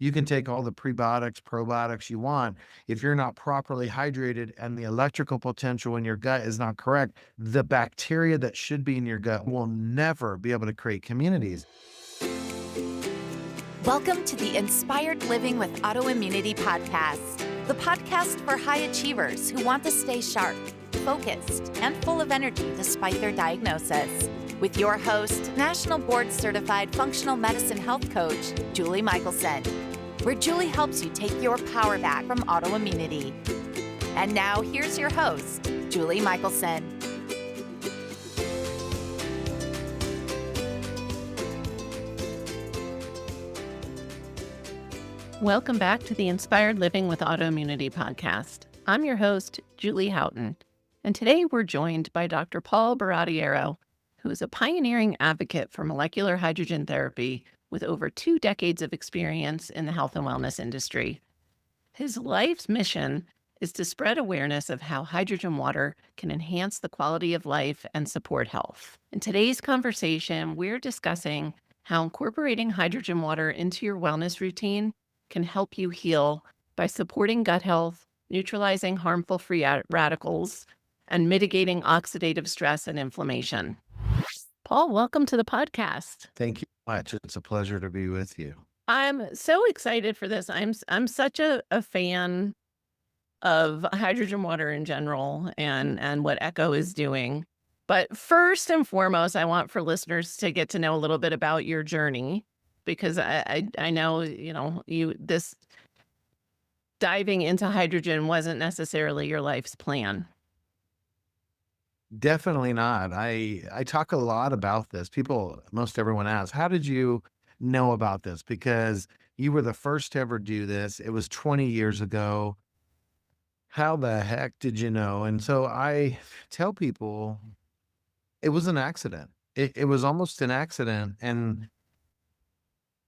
You can take all the prebiotics, probiotics you want. If you're not properly hydrated and the electrical potential in your gut is not correct, the bacteria that should be in your gut will never be able to create communities. Welcome to the Inspired Living with Autoimmunity podcast, the podcast for high achievers who want to stay sharp, focused, and full of energy despite their diagnosis. With your host, National Board Certified Functional Medicine Health Coach, Julie Michelson, where Julie helps you take your power back from autoimmunity. And now here's your host, Julie Michelson. Welcome back to the Inspired Living with Autoimmunity podcast. I'm your host, Julie Houghton, and today we're joined by Dr. Paul Barattiero, who is a pioneering advocate for molecular hydrogen therapy with over 2 decades of experience in the health and wellness industry. His life's mission is to spread awareness of how hydrogen water can enhance the quality of life and support health. In today's conversation, we're discussing how incorporating hydrogen water into your wellness routine can help you heal by supporting gut health, neutralizing harmful free radicals, and mitigating oxidative stress and inflammation. Paul, welcome to the podcast. Thank you much. It's a pleasure to be with you. I'm so excited for this. I'm such a fan of hydrogen water in general and what Echo is doing. But first and foremost, I want for listeners to get to know a little bit about your journey, because I know, this diving into hydrogen wasn't necessarily your life's plan. Definitely not. I talk a lot about this. Most everyone asks, how did you know about this? Because you were the first to ever do this. It was 20 years ago. How the heck did you know? And so I tell people it was an accident. It was almost an accident. And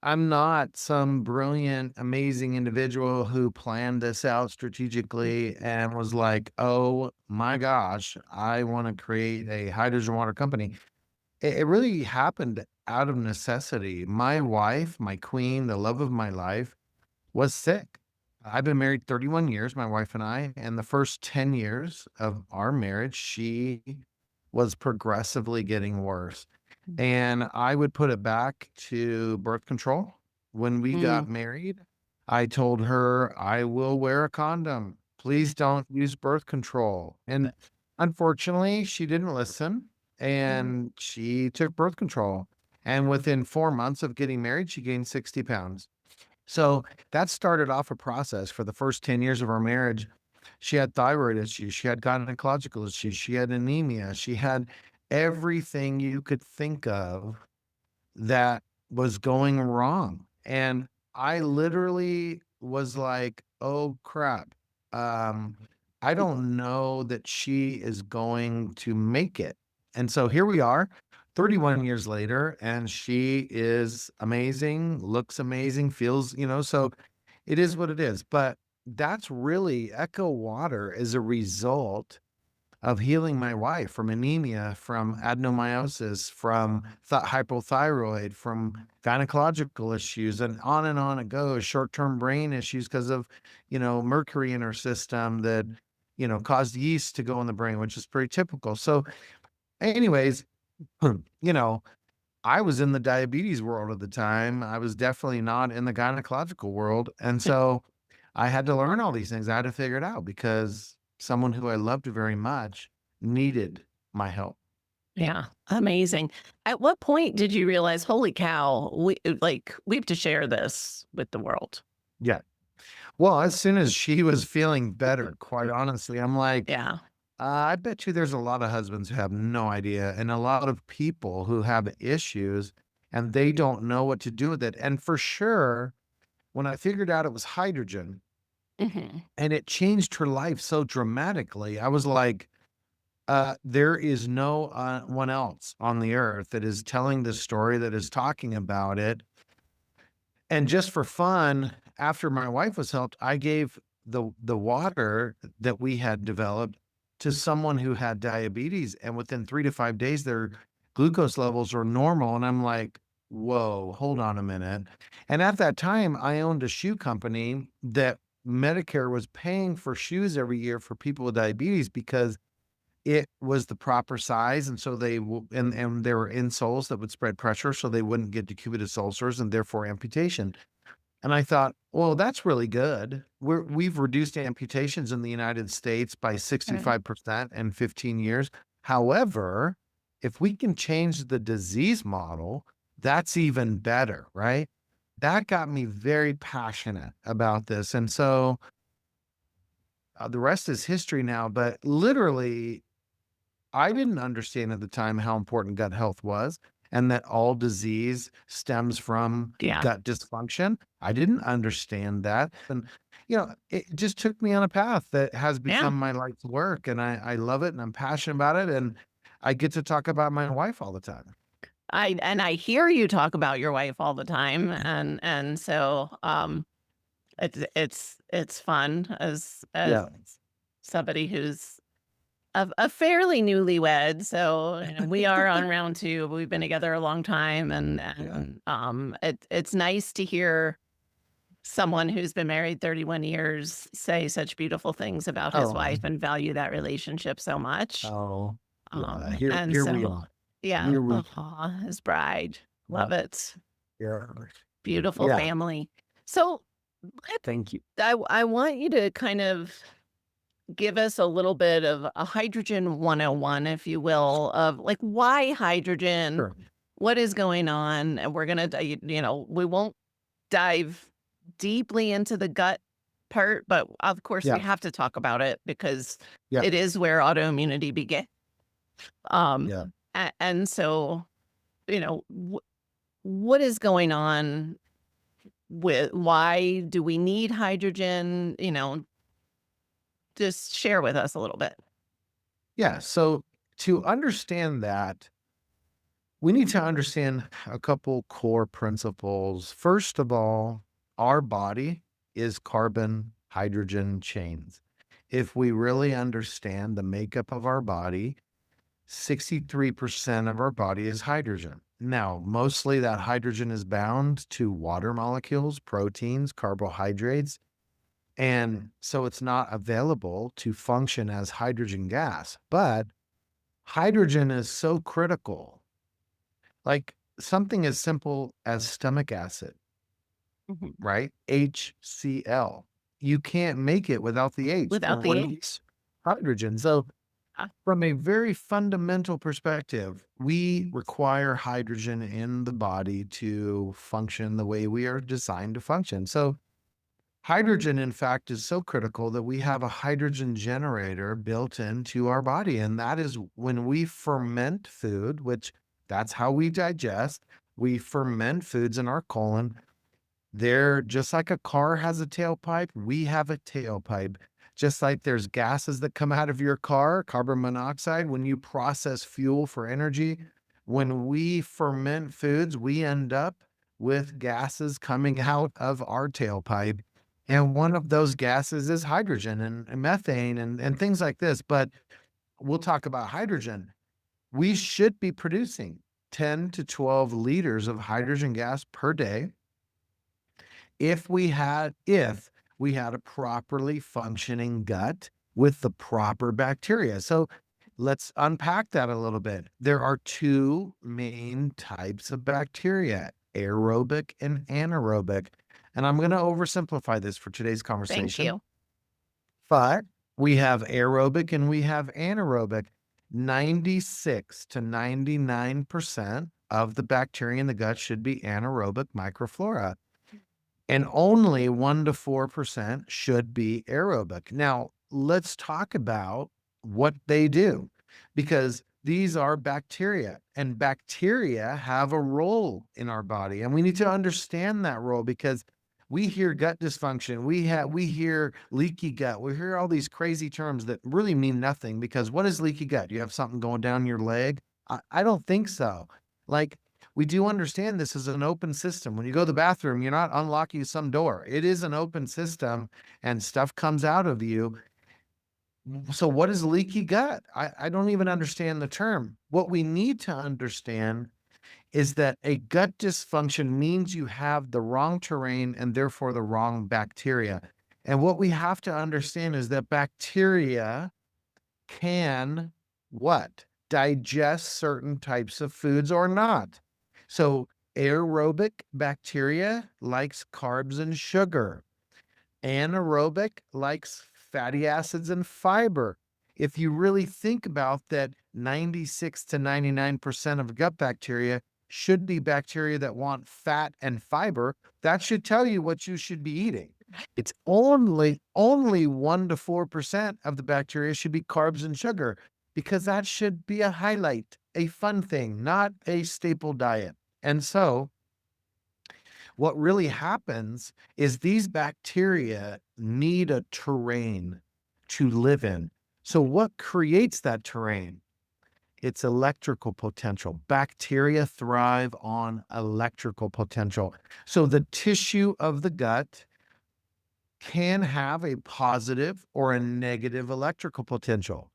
I'm not some brilliant, amazing individual who planned this out strategically and was like, oh my gosh, I want to create a hydrogen water company. It really happened out of necessity. My wife, my queen, the love of my life, was sick. I've been married 31 years, my wife and I, and the first 10 years of our marriage, she was progressively getting worse. And I would put it back to birth control. When we got married, I told her, I will wear a condom. Please don't use birth control. And unfortunately, she didn't listen and she took birth control. And within 4 months of getting married, she gained 60 pounds. So that started off a process for the first 10 years of our marriage. She had thyroid issues. She had gynecological issues. She had anemia. She had everything you could think of that was going wrong. And I literally was like, oh crap. I don't know that she is going to make it. And so here we are, 31 years later, and she is amazing, looks amazing, feels, so it is what it is. But that's really Echo Water is a result of healing my wife from anemia, from adenomyosis, from hypothyroid, from gynecological issues, and on it goes. Short-term brain issues because of, mercury in her system that, caused yeast to go in the brain, which is pretty typical. So anyways, I was in the diabetes world at the time. I was definitely not in the gynecological world. And so I had to learn all these things. I had to figure it out because someone who I loved very much needed my help. Yeah, amazing. At what point did you realize, holy cow, we have to share this with the world? Yeah. Well, as soon as she was feeling better, quite honestly, I'm like, Yeah. I bet you there's a lot of husbands who have no idea and a lot of people who have issues and they don't know what to do with it. And for sure, when I figured out it was hydrogen and it changed her life so dramatically, I was like, there is no one else on the earth that is telling this story, that is talking about it. And just for fun, after my wife was helped, I gave the water that we had developed to someone who had diabetes, and within 3 to 5 days, their glucose levels were normal. And I'm like, whoa, hold on a minute. And at that time, I owned a shoe company that Medicare was paying for shoes every year for people with diabetes because it was the proper size. And so and there were insoles that would spread pressure so they wouldn't get decubitus ulcers and therefore amputation. And I thought, well, that's really good. We've reduced amputations in the United States by Right. 65% in 15 years. However, if we can change the disease model, that's even better, right? That got me very passionate about this. And so the rest is history now, but literally, I didn't understand at the time how important gut health was and that all disease stems from Yeah. gut dysfunction. I didn't understand that. And, it just took me on a path that has Yeah. become my life's work. And I love it and I'm passionate about it. And I get to talk about my wife all the time. I hear you talk about your wife all the time, and so, it's fun as Yeah. somebody who's a fairly newlywed, so, we are on round 2, we've been together a long time, Yeah. it's nice to hear someone who's been married 31 years say such beautiful things about his Oh, wife and value that relationship so much, oh, yeah. Here, and here we so are. yeah, Here we aw, his bride, love it, Yeah. beautiful Yeah. family. So, Thank you. I want you to kind of give us a little bit of a hydrogen 101, if you will, of like why hydrogen? Sure. What is going on? And we're gonna, we won't dive deeply into the gut part, but of course we Yeah. have to talk about it because Yeah. it is where autoimmunity began. Um, Yeah. and so, what is going on with why do we need hydrogen? Just share with us a little bit. Yeah. So to understand that, we need to understand a couple core principles. First of all, our body is carbon hydrogen chains. If we really understand the makeup of our body, 63% of our body is hydrogen. Now, mostly that hydrogen is bound to water molecules, proteins, carbohydrates, and so it's not available to function as hydrogen gas. But hydrogen is so critical. Like something as simple as stomach acid, Mhm. right? HCl. You can't make it without the H. Without the Or H. hydrogen. So, Uh, from a very fundamental perspective, we require hydrogen in the body to function the way we are designed to function. So, hydrogen, in fact, is so critical that we have a hydrogen generator built into our body. And that is when we ferment food, which that's how we digest. We ferment foods in our colon. They're just like a car has a tailpipe, we have a tailpipe. Just like there's gases that come out of your car, carbon monoxide, when you process fuel for energy, when we ferment foods, we end up with gases coming out of our tailpipe. And one of those gases is hydrogen and methane and things like this. But we'll talk about hydrogen. We should be producing 10 to 12 liters of hydrogen gas per day if we had a properly functioning gut with the proper bacteria. So let's unpack that a little bit. There are two main types of bacteria, aerobic and anaerobic. And I'm going to oversimplify this for today's Thank conversation, you. but we have aerobic and we have anaerobic. 96 to 99% of the bacteria in the gut should be anaerobic microflora and only 1 to 4% should be aerobic. Now, let's talk about what they do because these are bacteria and bacteria have a role in our body and we need to understand that role because we hear gut dysfunction, we hear leaky gut, we hear all these crazy terms that really mean nothing because what is leaky gut? You have something going down your leg? I don't think so. Like we do understand this is an open system. When you go to the bathroom, you're not unlocking some door. It is an open system and stuff comes out of you. So what is leaky gut? I don't even understand the term. What we need to understand is that a gut dysfunction means you have the wrong terrain and therefore the wrong bacteria. And what we have to understand is that bacteria can what? Digest certain types of foods or not. So aerobic bacteria likes carbs and sugar. Anaerobic likes fatty acids and fiber. If you really think about that, 96 to 99% of gut bacteria should be bacteria that want fat and fiber. That should tell you what you should be eating. It's only 1 to 4% of the bacteria should be carbs and sugar, because that should be a highlight, a fun thing, not a staple diet. And so what really happens is these bacteria need a terrain to live in. So what creates that terrain? It's electrical potential. Bacteria thrive on electrical potential. So the tissue of the gut can have a positive or a negative electrical potential.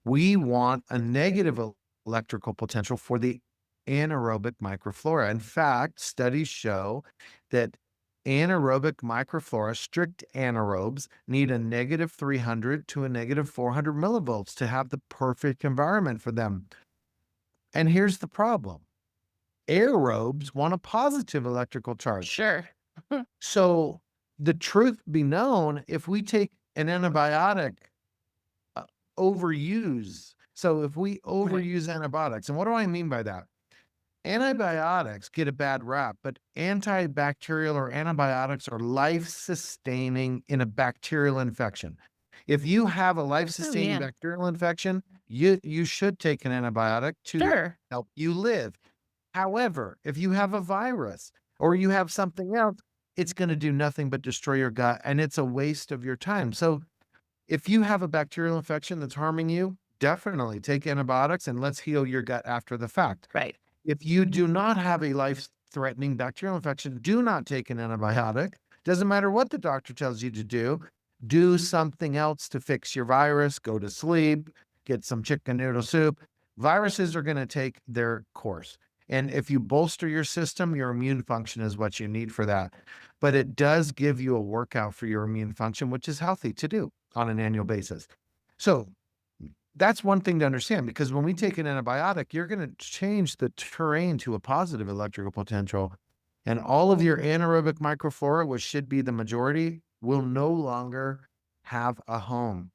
We want a negative electrical potential for the anaerobic microflora. In fact, studies show that anaerobic microflora, strict anaerobes, need a negative 300 to a negative 400 millivolts to have the perfect environment for them. And here's the problem. Aerobes want a positive electrical charge. Sure. So the truth be known, if we take an antibiotic uh, overuse. So if we overuse antibiotics, and what do I mean by that? Antibiotics get a bad rap, but antibacterial or antibiotics are life-sustaining in a bacterial infection. If you have a life-sustaining yeah. bacterial infection, you should take an antibiotic to Sure. help you live. However, if you have a virus or you have something else, it's going to do nothing but destroy your gut, and it's a waste of your time. So if you have a bacterial infection that's harming you, definitely take antibiotics and let's heal your gut after the fact. Right. If you do not have a life-threatening bacterial infection, do not take an antibiotic. Doesn't matter what the doctor tells you to do. Do something else to fix your virus. Go to sleep, get some chicken noodle soup. Viruses are going to take their course. And if you bolster your system, your immune function is what you need for that. But it does give you a workout for your immune function, which is healthy to do on an annual basis. So that's one thing to understand, because when we take an antibiotic, you're going to change the terrain to a positive electrical potential. And all of your anaerobic microflora, which should be the majority, will no longer have a home.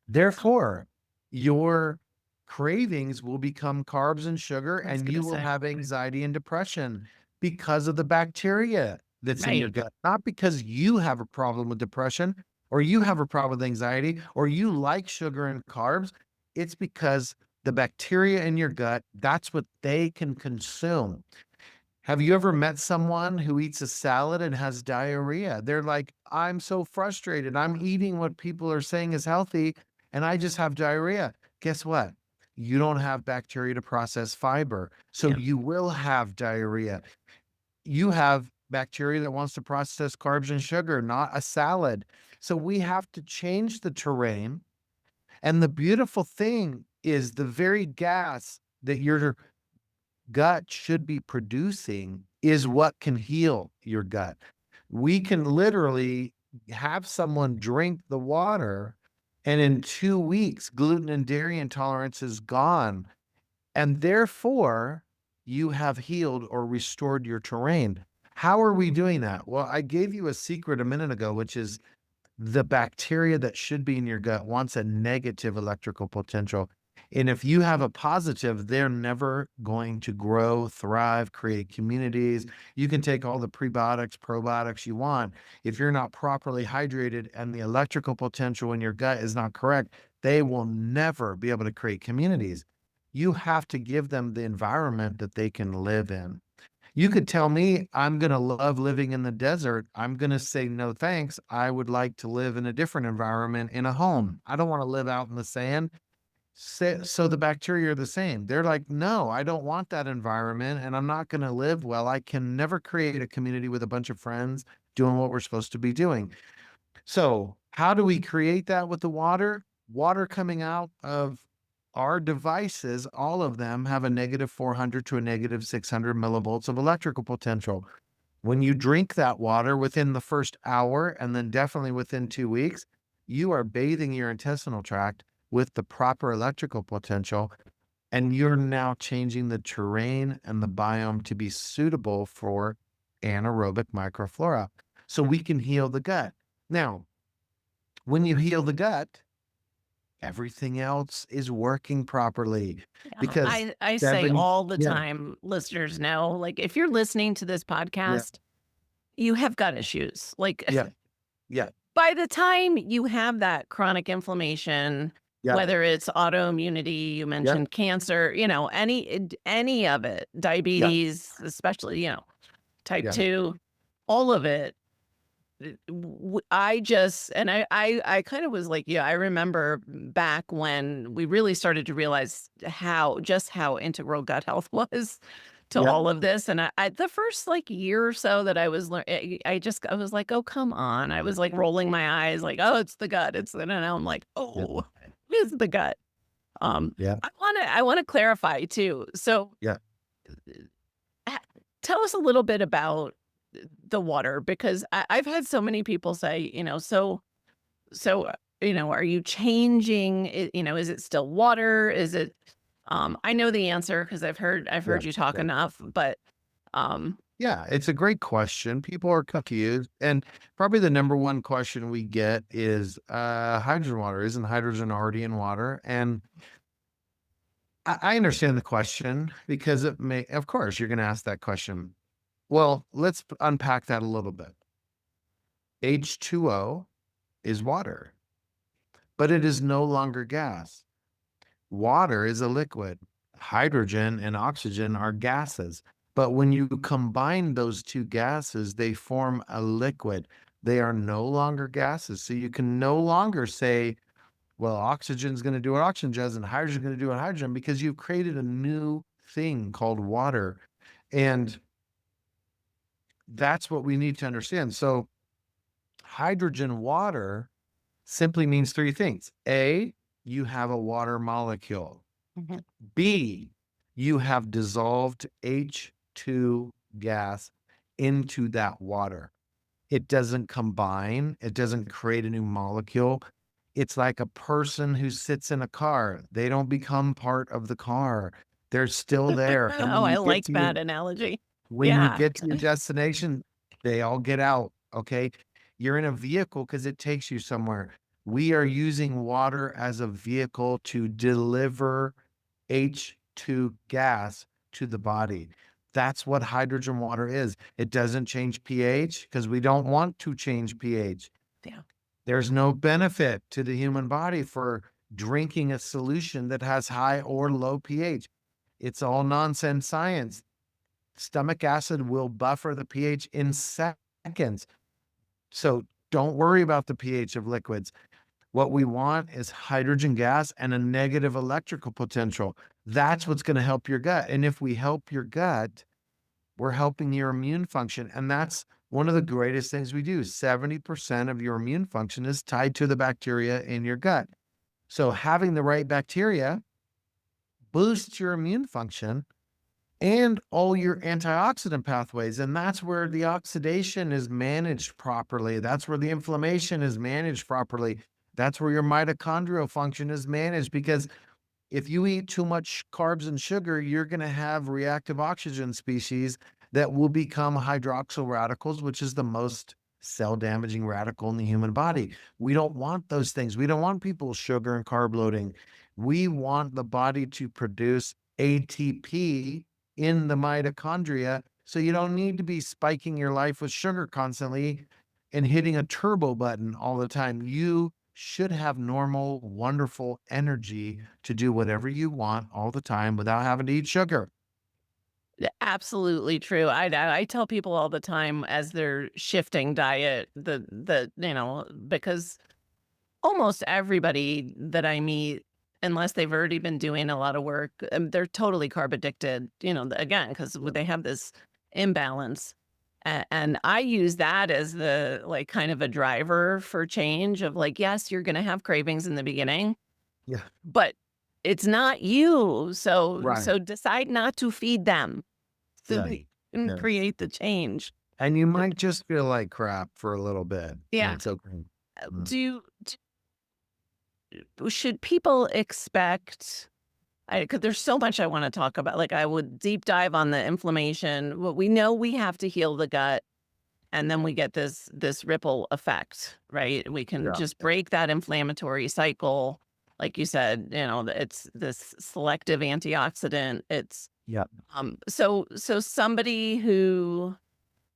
Therefore, your cravings will become carbs and sugar, and you will have anxiety and depression because of the bacteria that's in your Right. gut, not because you have a problem with depression or you have a problem with anxiety or you like sugar and carbs. It's because the bacteria in your gut, that's what they can consume. Have you ever met someone who eats a salad and has diarrhea? They're like, I'm so frustrated. I'm eating what people are saying is healthy, and I just have diarrhea. Guess what? You don't have bacteria to process fiber, so Yeah. you will have diarrhea. You have bacteria that wants to process carbs and sugar, not a salad. So we have to change the terrain. And the beautiful thing is the very gas that your gut should be producing is what can heal your gut. We can literally have someone drink the water, and in 2 weeks, gluten and dairy intolerance is gone. And therefore, you have healed or restored your terrain. How are we doing that? Well, I gave you a secret a minute ago, which is the bacteria that should be in your gut wants a negative electrical potential. And if you have a positive, they're never going to grow, thrive, create communities. You can take all the prebiotics, probiotics you want. If you're not properly hydrated and the electrical potential in your gut is not correct, they will never be able to create communities. You have to give them the environment that they can live in. You could tell me I'm going to love living in the desert. I'm going to say, no, thanks. I would like to live in a different environment in a home. I don't want to live out in the sand. So the bacteria are the same. They're like, no, I don't want that environment and I'm not going to live well. I can never create a community with a bunch of friends doing what we're supposed to be doing. So how do we create that with the water? Water coming out of Our devices, all of them have a negative 400 to a negative 600 millivolts of electrical potential. When you drink that water within the first hour and then definitely within 2 weeks, you are bathing your intestinal tract with the proper electrical potential, and you're now changing the terrain and the biome to be suitable for anaerobic microflora. So we can heal the gut. Now, when you heal the gut, everything else is working properly Yeah, because I say 70, all the yeah, time, listeners know, like, if you're listening to this yeah, podcast, you have gut issues. Like, yeah, yeah, by the time you have that chronic inflammation, yeah, whether it's autoimmunity, you yeah, mentioned cancer, any of it, yeah, diabetes, especially, type yeah, 2, all of it. I just and I kind of was like, yeah, I remember back when we really started to realize how integral gut health was to yeah, all of this. And I the first like year or so that I was I was like, oh come on. I was like rolling my eyes, like, oh, it's the gut. And now I'm like, yeah, oh, it is the gut. Um, yeah, I wanna clarify too. So yeah. Ha tell us a little bit about the water because I've had so many people say, are you changing it, is it still water? Is it I know the answer because I've Yeah, heard you talk yeah. enough, but um Yeah, it's a great question. People are confused, and probably the number one question we get is, hydrogen water. Isn't hydrogen already in water? And I understand the question because it may of course, you're gonna ask that question. Well, let's unpack that a little bit. H2O is water, but it is no longer gas. Water is a liquid. Hydrogen and oxygen are gases. But when you combine those two gases, they form a liquid. They are no longer gases. So you can no longer say, well, oxygen is going to do what oxygen does and hydrogen is going to do what hydrogen because you've created a new thing called water. And that's what we need to understand. So hydrogen water simply means three things. A, you have a water molecule. Mhm. B, you have dissolved H2 gas into that water. It doesn't combine, it doesn't create a new molecule. It's like a person who sits in a car. They don't become part of the car. They're still there. And Oh, I like that analogy. when you Yeah. get to your destination, they all get out, okay? You're in a vehicle because it takes you somewhere. We are using water as a vehicle to deliver H2 gas to the body. That's what hydrogen water is. It doesn't change pH because we don't want to change pH. Yeah. There's no benefit to the human body for drinking a solution that has high or low pH. It's all nonsense science. Stomach acid will buffer the pH in seconds. So don't worry about the pH of liquids. What we want is hydrogen gas and a negative electrical potential. That's what's going to help your gut. And if we help your gut, we're helping your immune function. And that's one of the greatest things we do. 70% of your immune function is tied to the bacteria in your gut. So having the right bacteria boosts your immune function and all your antioxidant pathways. And that's where the oxidation is managed properly. That's where the inflammation is managed properly. That's where your mitochondrial function is managed because if you eat too much carbs and sugar, you're going to have reactive oxygen species that will become hydroxyl radicals, which is the most cell damaging radical in the human body. We don't want those things. We don't want people sugar and carb loading. We want the body to produce ATP in the mitochondria. So you don't need to be spiking your life with sugar constantly and hitting a turbo button all the time. You should have normal, wonderful energy to do whatever you want all the time without having to eat sugar. Absolutely true. I tell people all the time as they're shifting diet, because almost everybody that I meet, unless they've already been doing a lot of work, they're totally carb addicted, again, because they have this imbalance. And I use that as the like kind of a driver for change of like, yes, you're going to have cravings in the beginning, Yeah. but it's not you. Right. So decide not to feed them so Yes. we can Yes. create the change. And you might just feel like crap for a little bit, and Yeah. it's okay. Mm. Should people expect, because there's so much I want to talk about. Like I would deep dive on the inflammation. Well, we know we have to heal the gut, and then we get this ripple effect, right? We can Yeah. just break that inflammatory cycle. Like you said, it's this selective antioxidant. It's Yeah. so somebody who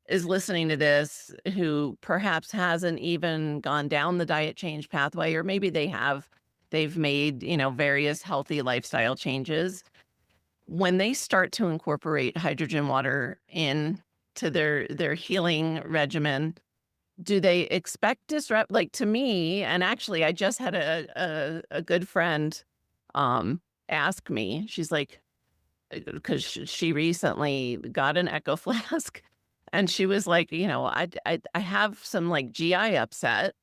is listening to this, who perhaps hasn't even gone down the diet change pathway, or maybe they've made, various healthy lifestyle changes. When they start to incorporate hydrogen water in to their healing regimen, do they expect disrupt? Like to me, and actually I just had a good friend um ask me, she's like, because she recently got an Echo Flask, and she was like, I have some like GI upset.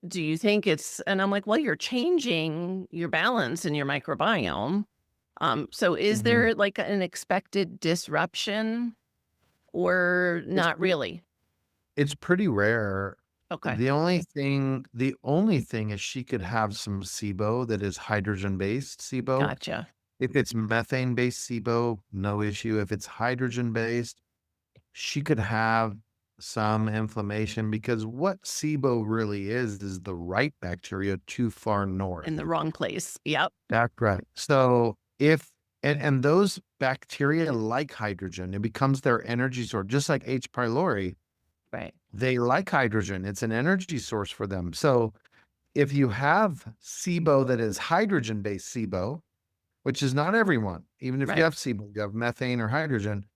Do you think it's? And I'm like, well, you're changing your balance in your microbiome. So is Mhm. there like an expected disruption or It's not pre really? it's pretty rare. Okay, The only thing is she could have some SIBO that is hydrogen-based SIBO. gotcha. If it's methane-based SIBO, no issue. If it's hydrogen-based, she could have some inflammation because what SIBO really is the right bacteria too far north. In the wrong place. Yep. That's right. So if and those bacteria like hydrogen, it becomes their energy source, just like H. pylori, Right. they like hydrogen. It's an energy source for them. So if you have SIBO that is hydrogen-based SIBO, which is not everyone, even if you Right. have SIBO, you have methane or hydrogen.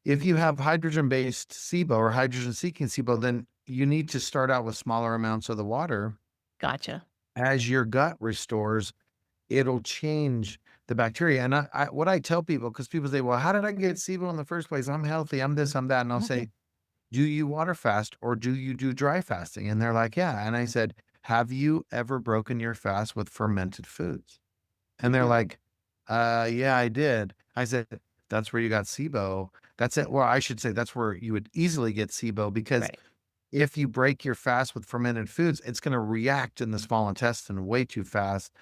If you have hydrogen-based SIBO or hydrogen-seeking SIBO, then you need to start out with smaller amounts of the water. Gotcha. As your gut restores, it'll change the bacteria. And what I tell people, because people say, well, how did I get SIBO in the first place? I'm healthy. I'm this, I'm that. And I'll say, do you water fast or do you do dry fasting? And they're like, yeah. And I said, have you ever broken your fast with fermented foods? And they're Mhm. like, yeah, I did. I said, that's where you got SIBO. That's it. Well, I should say that's where you would easily get SIBO because Right. if you break your fast with fermented foods, it's going to react in the small intestine way too fast.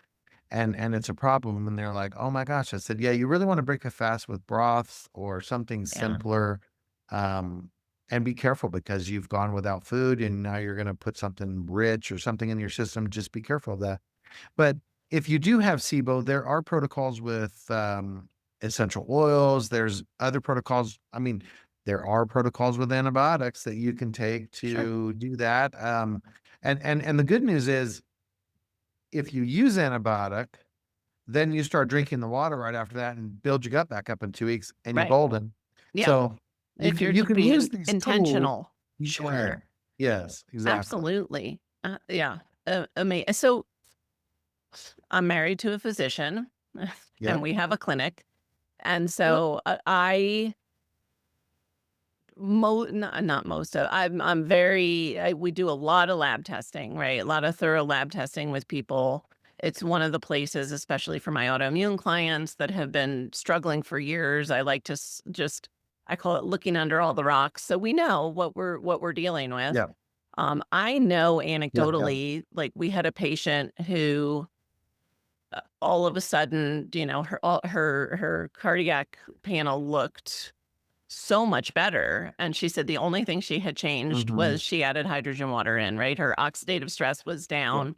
And it's a problem. And they're like, oh my gosh. I said, yeah, you really want to break a fast with broths or something Yeah. simpler. Um, and be careful because you've gone without food and now you're going to put something rich or something in your system. Just be careful of that. But if you do have SIBO, there are protocols with essential oils. There's other protocols. I mean, there are protocols with antibiotics that you can take Sure. to do that. And the good news is, if you use antibiotic, then you start drinking the water right after that and build your gut back up in 2 weeks, and you're Right. golden. Yeah. So you If can you're you just can use being these tools. intentional. You can. Sure. Yes, exactly. Absolutely. Yeah. So I'm married to a physician Yep. and we have a clinic. And Yep. so not most of, I'm we do a lot of lab testing, right? A lot of thorough lab testing with people. It's one of the places, especially for my autoimmune clients that have been struggling for years. I like to just, I call it looking under all the rocks. So we know what we're dealing with. Yep. I know Yep. Yep. anecdotally, like we had a patient who all of a sudden, her cardiac panel looked so much better, and she said the only thing she had changed Mhm. was she added hydrogen water in, right? Her oxidative stress was Yep.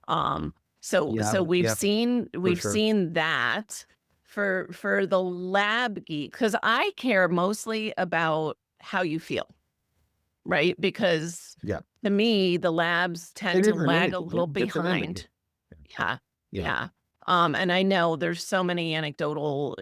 down. So Yep. we've Yep. seen For we've sure. seen that for the lab geek, because I care mostly about how you feel, right? Because Yeah. to me, the labs It tend to is an lag a image. little It's an image. behind. Yeah, Yeah. yeah. And I know there's so many anecdotal,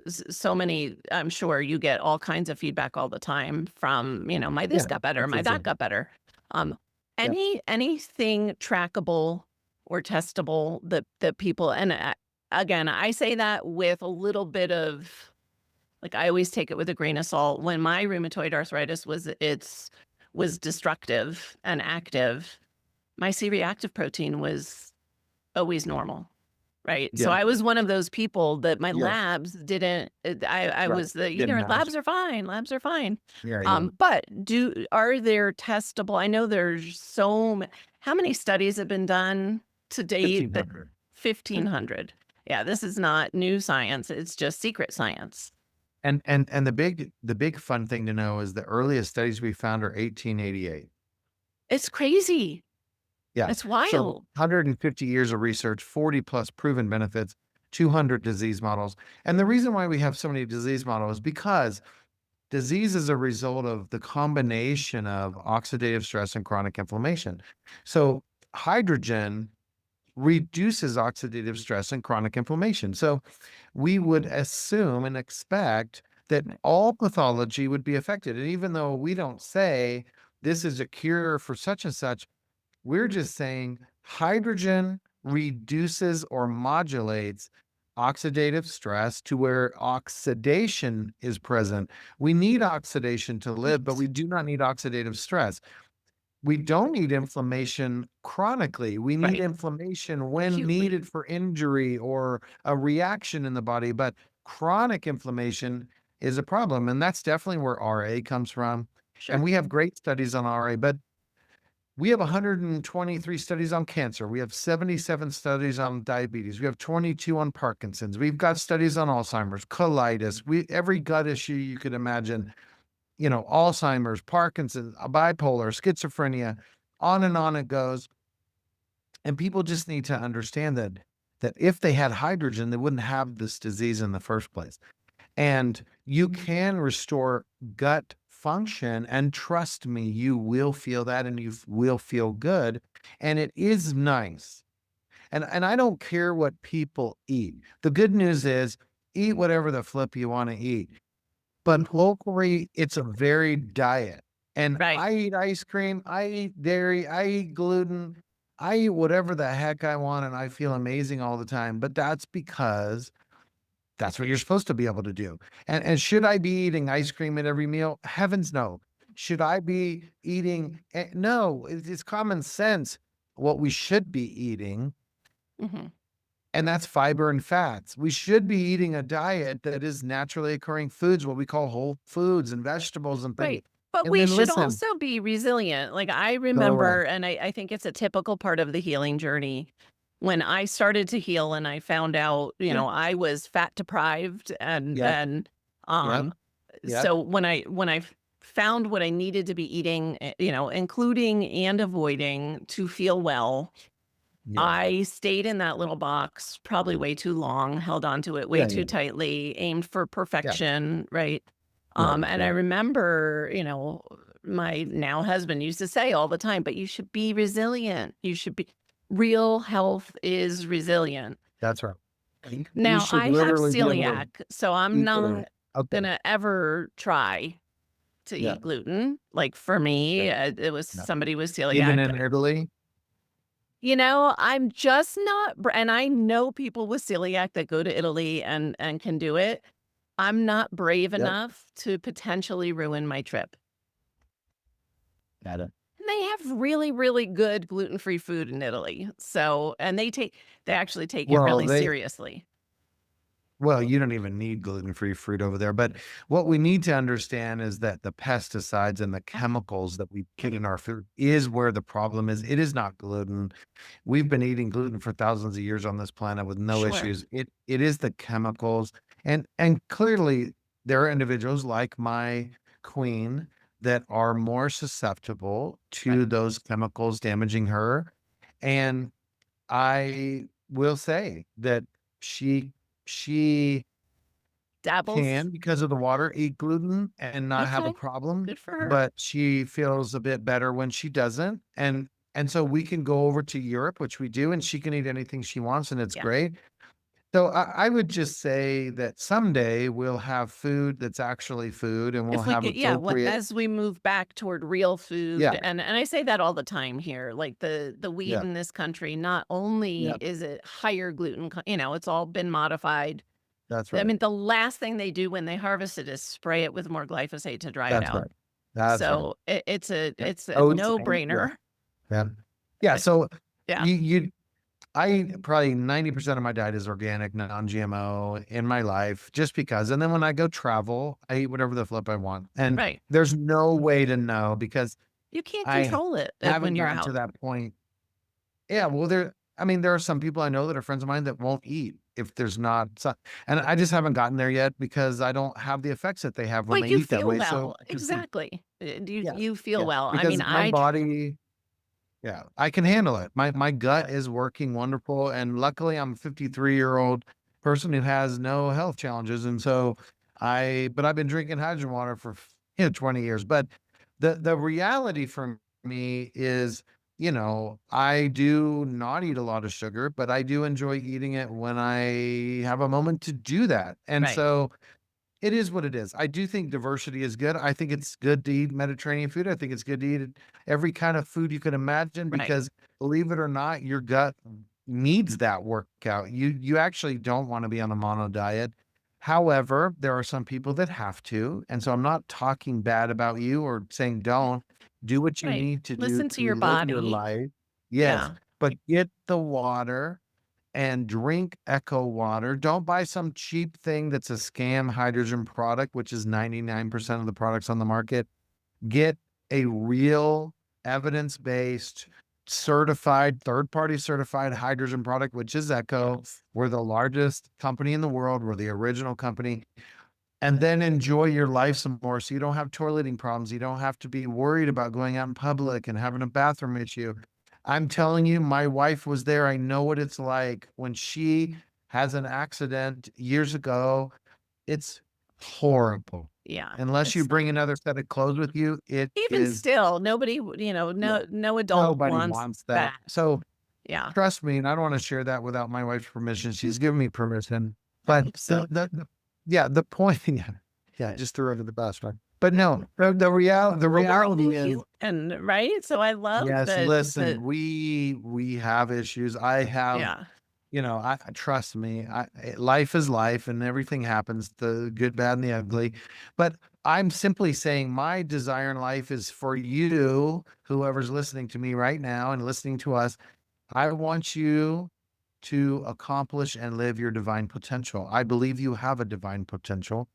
so many, I'm sure you get all kinds of feedback all the time from, my this Yeah, got better, for my that sure. got better. Um, Yeah. anything trackable or testable that people, and again, I say that with a little bit of, like, I always take it with a grain of salt. When my rheumatoid arthritis was destructive and active, my C-reactive protein was always normal. right? So Yeah. I was one of those people that my Yes. labs didn't, I Right. was the, Didn't match. labs are fine, labs are fine. Yeah. Yeah. But are there testable? I know there's how many studies have been done to date that 1,500. 1,500? Yeah, this is not new science. It's just secret science. And the big fun thing to know is the earliest studies we found are 1888. It's crazy. Yeah. It's So wild. 150 years of research, 40 plus proven benefits, 200 disease models. And the reason why we have so many disease models is because disease is a result of the combination of oxidative stress and chronic inflammation. So hydrogen reduces oxidative stress and chronic inflammation. So we would assume and expect that all pathology would be affected. And even though we don't say this is a cure for such and such, we're just saying hydrogen reduces or modulates oxidative stress to where oxidation is present. We need oxidation to live, but Right. we do not need oxidative stress. We don't need inflammation chronically. We need Right. inflammation when Acutely. needed for injury or a reaction in the body, but chronic inflammation is a problem. And that's definitely where RA comes from. And Sure. we have great studies on RA, but we have 123 studies on cancer. We have 77 studies on diabetes. We have 22 on Parkinson's. We've got studies on Alzheimer's, colitis, every gut issue you could imagine, Alzheimer's, Parkinson's, bipolar, schizophrenia, on it goes. And people just need to understand that if they had hydrogen, they wouldn't have this disease in the first place. And you can restore gut function, and trust me, you will feel that and you will feel good. And it is nice. And I don't care what people eat. The good news is eat whatever the flip you want to eat. But locally, it's a varied diet. And Right. I eat ice cream, I eat dairy, I eat gluten, I eat whatever the heck I want, and I feel amazing all the time. But that's because that's what you're supposed to be able to do. And should I be eating ice cream at every meal? Heavens no. Should I be eating no, it's common sense what we should be eating, Hmm. and that's fiber and fats. We should be eating a diet that is naturally occurring foods, what we call whole foods and vegetables and things. Right. But And we then should listen, also be resilient. Like I correct. remember, and I think it's a typical part of the healing journey. When I started to heal and I found out, Yeah. I was fat deprived, and Yep. then, Yep. um, Yep. so when I found what I needed to be eating, including and avoiding to feel well, Yeah. I stayed in that little box probably way too long, held onto it way Yeah. too Yeah. tightly, aimed for Yeah. perfection, right? Right. And I Right. remember, my now husband used to say all the time, but you should be resilient. Real health is resilient. That's right. You Now, should I have literally be able to celiac, so I'm eat whatever. not Okay. gonna ever try to Yeah. eat gluten. Like for me, Yeah. it was No. somebody with Even celiac. in Italy? I'm just not and I know people with celiac that go to Italy and can do it. I'm not brave Yep. enough to potentially ruin my trip. Got it. And they have really, really good gluten-free food in Italy. So, and they actually take it Well, really seriously. you don't even need gluten-free fruit over there, but what we need to understand is that the pesticides and the chemicals that we put in our food is where the problem is. It is not gluten. We've been eating gluten for thousands of years on this planet with no Sure. issues. It is the chemicals, and clearly there are individuals like my queen that are more susceptible Right. to those chemicals damaging her. And I will say that she she Dabbles. can, because of the water, eat gluten and not have a Okay. problem, Good for her. but she feels a bit better when she doesn't. And so we can go over to Europe, which we do, and she can eat anything she wants, and it's Yeah. great. So I would just say that someday we'll have food that's actually food, and we'll If we have get yeah, appropriate. as we move back toward real Yeah, food, and I say that all the time here, like the wheat yeah, in this country, not only yeah, is it higher gluten, it's all been modified. that's I right. mean, the last thing they do when they harvest it is spray it with more glyphosate to dry it That's out. right. That's right. So it's a Yeah. it's a Oats and yeah, no-brainer. yeah. Yeah, Uh, so Yeah. you I probably 90% of my diet is organic, non-GMO in my life, just because. And then when I go travel, I eat whatever the flip I want. And Right. there's no way to know because You can't I control it haven't when you're gotten to out. that point. Yeah, well, I mean, there are some people I know that are friends of mine that won't eat if there's not some, and I just haven't gotten there yet because I don't have the effects that they have when Like they you eat that feel way. So, well. Exactly. You yeah, you feel yeah, well. I mean, because my body, yeah, I can handle it. My gut is working wonderful, and luckily, I'm a 53-year-old person who has no health challenges, and so but I've been drinking hydrogen water for 20 years. But the reality for me is, I do not eat a lot of sugar, but I do enjoy eating it when I have a moment to do that, and right. so it is what it is. I do think diversity is good. I think it's good to eat Mediterranean food. I think it's good to eat every kind of food you can imagine Right. because believe it or not, your gut needs that workout. You actually don't want to be on a mono diet. However, there are some people that have to. And so I'm not talking bad about you or saying don't. Do what you Right. need to do Listen to to your live your body. life. Yes, Yeah. but get the water and drink Echo water. Don't buy some cheap thing that's a scam hydrogen product, which is 99% of the products on the market. Get a real evidence-based, certified, third-party certified hydrogen product, which is Echo. We're the largest company in the world. We're the original company. And then enjoy your life some more so you don't have toileting problems. You don't have to be worried about going out in public and having a bathroom issue. I'm telling you, my wife was there. I know what it's like when she has an accident years ago. It's horrible. Yeah. Unless you It's bring another set of clothes with you, it even is, still, nobody, yeah, no adult nobody wants wants that. that. So Yeah. trust me, and I don't want to share that without my wife's permission. She's given me permission. I But hope so. yeah, the point, yeah, yeah, just threw her under the bus, right? But no, the Well, we're all reality is, human, right? So I love yes, that. listen, we have issues. I have, Yeah. trust me, life is life and everything happens, the good, bad, and the ugly. But I'm simply saying my desire in life is for you, whoever's listening to me right now and listening to us, I want you to accomplish and live your divine potential. I believe you have a divine potential,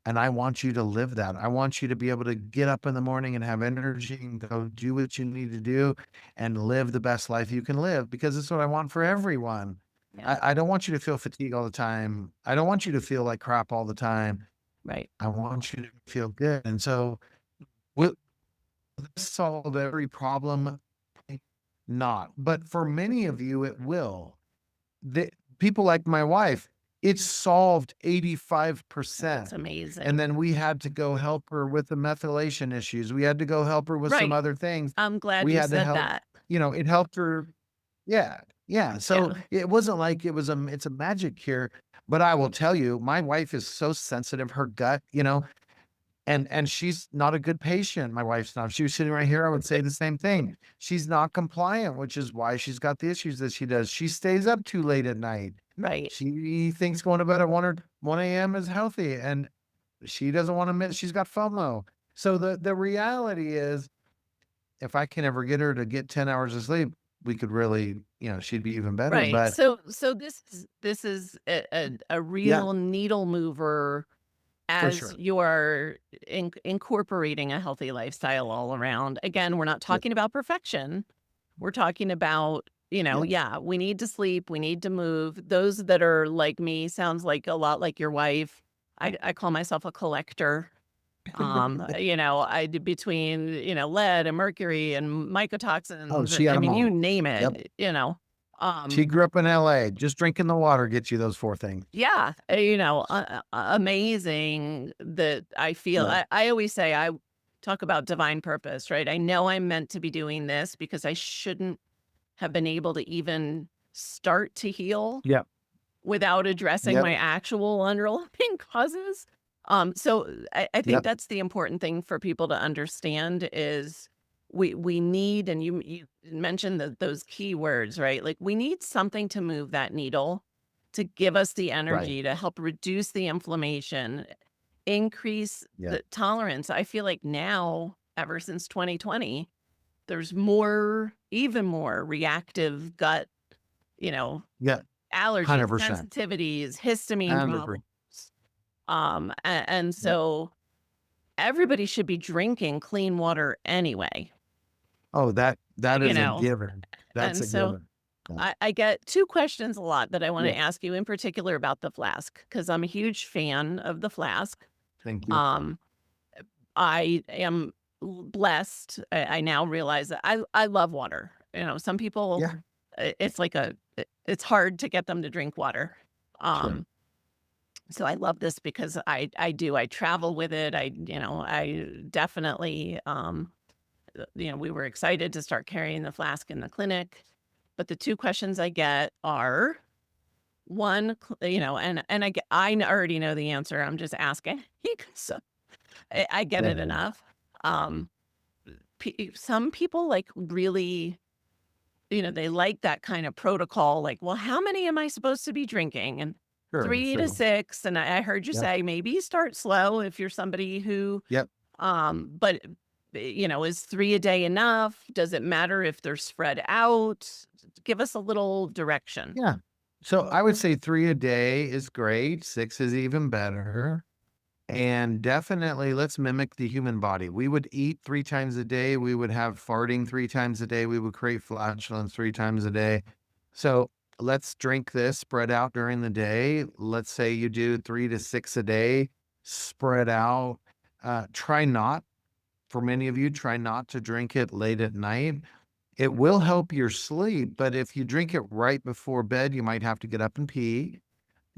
and I want you to live that. I want you to be able to get up in the morning and have energy and go do what you need to do and live the best life you can live because it's what I want for everyone. Yeah. I don't want you to feel fatigue all the time. I don't want you to feel like crap all the time. Right. I want you to feel good. And so, will this solve every problem? Not. But for many of you, it will. The people like my wife, it solved That's 85%. And amazing. then we had to go help her with the methylation issues. We had to go help her with some Right. other things. I'm glad We you had to said help, that. it helped her. Yeah. Yeah. So Yeah. it wasn't like it's a magic cure. But I will tell you, my wife is so sensitive, her gut, and she's not a good patient. My wife's not. If she was sitting right here, I would say the same thing. She's not compliant, which is why she's got the issues that she does. She stays up too late at night. Right. She thinks going to bed at 1 a.m. is healthy, and she doesn't want to miss. She's got FOMO. So the reality is, if I can ever get her to get 10 hours of sleep, we could really, she'd be even better. Right. But So this is a yeah, real needle mover for as sure. you're incorporating a healthy lifestyle all around. Again, we're not Yeah, talking about perfection. We're talking about, yeah. yeah, we need to sleep, we need to move. Those that are like me sounds like a lot like your wife. I call myself a collector. I do between, lead and mercury and Oh, mycotoxins. she had I them mean, you all. name Yep. it. She Um, grew up in LA. Just drinking the water gets you those four things. yeah, amazing that I feel. Yeah. I always say I talk about divine purpose, right? I know I'm meant to be doing this because I shouldn't have been able to even start to heal Yep. without addressing Yep. my actual underlying causes. So I think Yep. that's the important thing for people to understand is we need, and you mentioned those key words, right? Like we need something to move that needle to give us the Right. energy to help reduce the inflammation, increase Yeah. the tolerance. I feel like now, ever since 2020, there's more, even more reactive gut, Yeah, allergies, 100%. sensitivities, histamine problems. 100%. And Yep. so everybody should be drinking clean water anyway, Oh, that you is a know? given. That's And a so given. Yeah. I get two questions a lot that I want Yeah. to ask you in particular about the flask, because I'm a huge fan of the flask. Thank you. Um, I am blessed. I now realize that I love water. Some people, Yeah, it's like it's hard to get them to drink water. sure. Um, so I love this because I travel with it. I definitely, we were excited to start carrying the flask in the clinic. But the two questions I get are one, and I already know the answer. I'm just asking. So I get it Yeah. enough. Um, some people like really, they like that kind of protocol. Like, well, how many am I supposed to be drinking? And Sure, 3 to 6. And I heard you Yep. say maybe start slow if you're somebody who, Yep. but is 3 a day enough? Does it matter if they're spread out? Give us a little direction. Yeah. So I would say 3 a day is great, 6 is even better, and definitely let's mimic the human body. We would eat 3 times a day, we would have farting 3 times a day, we would create flatulence 3 times a day. So let's drink this spread out during the day. Let's say you do 3 to 6 a day, spread out. Try not For many of you, try not to drink it late at night. It will help your sleep, but if you drink it right before bed, you might have to get up and pee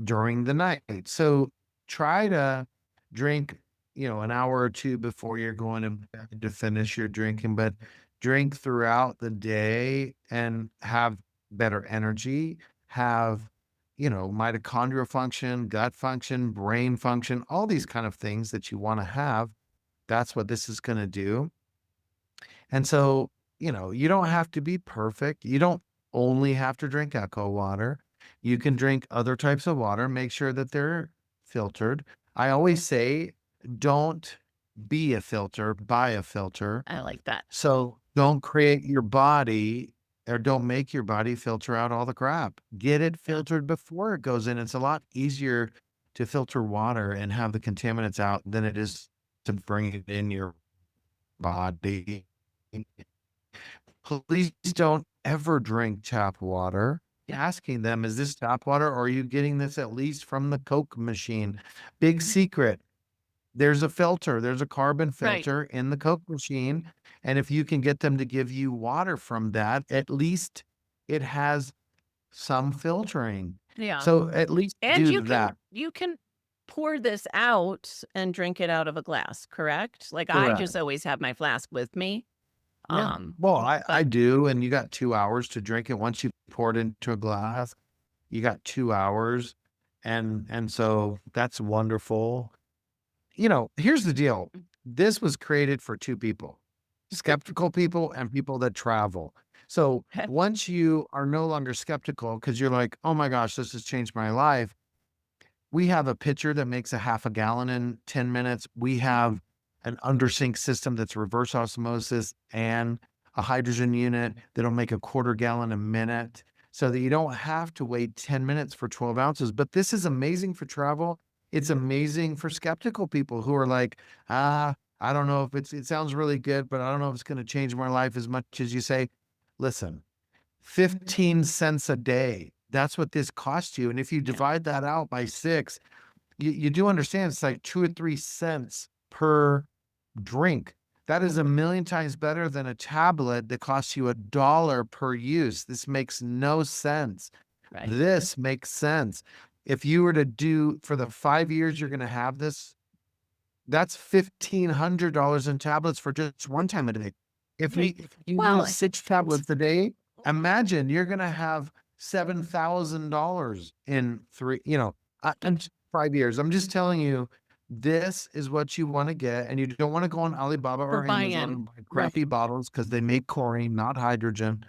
during the night. So try to drink, an hour or 2 before you're going to bed to finish your drinking, but drink throughout the day and have better energy, have, mitochondrial function, gut function, brain function, all these kind of things that you want to have. That's what this is going to do. And so, you don't have to be perfect. You don't only have to drink Echo water. You can drink other types of water. Make sure that they're filtered. I always say, don't be a filter, buy a filter. I like that. So don't create your body or don't make your body filter out all the crap. Get it filtered before it goes in. It's a lot easier to filter water and have the contaminants out than it is to bring it in your body. Please don't ever drink tap water. Asking them, is this tap water or are you getting this at least from the Coke machine? Big secret. There's a filter. There's a carbon Right. filter in the Coke machine. And if you can get them to give you water from that, at least it has some filtering. Yeah. So at least And do that. you can pour this out and drink it out of a glass, correct? Like I Correct. just always have my flask with me. Yeah. Well, I But do, and you got 2 hours to drink it. Once you pour it into a glass, you got 2 hours, and so that's wonderful. Here's the deal. This was created for 2 people, skeptical people and people that travel. So once you are no longer skeptical because you're like, "Oh my gosh, this has changed my life," we have a pitcher that makes a half a gallon in 10 minutes. We have an undersink system that's reverse osmosis and a hydrogen unit that'll make a quarter gallon a minute so that you don't have to wait 10 minutes for 12 ounces. But this is amazing for travel. It's amazing for skeptical people who are like, I don't know if it sounds really good, but I don't know if it's going to change my life as much as you say. Listen, 15 cents a day. That's what this costs you. And if you divide that out by 6, you do understand it's like 2 or 3 cents per drink. That is a million times better than a tablet that costs you $1 per use. This makes no sense. right. This makes sense. If you were to do for the 5 years you're going to have this, that's $1,500 in tablets for just one time a day. If you Well, use 6 tablets a day, imagine you're going to have $7,000 in 5 years. I'm just telling you, this is what you want to get, and you don't want to go on Alibaba for or Amazon buy-in. and buy crappy bottles because they make chlorine, not hydrogen.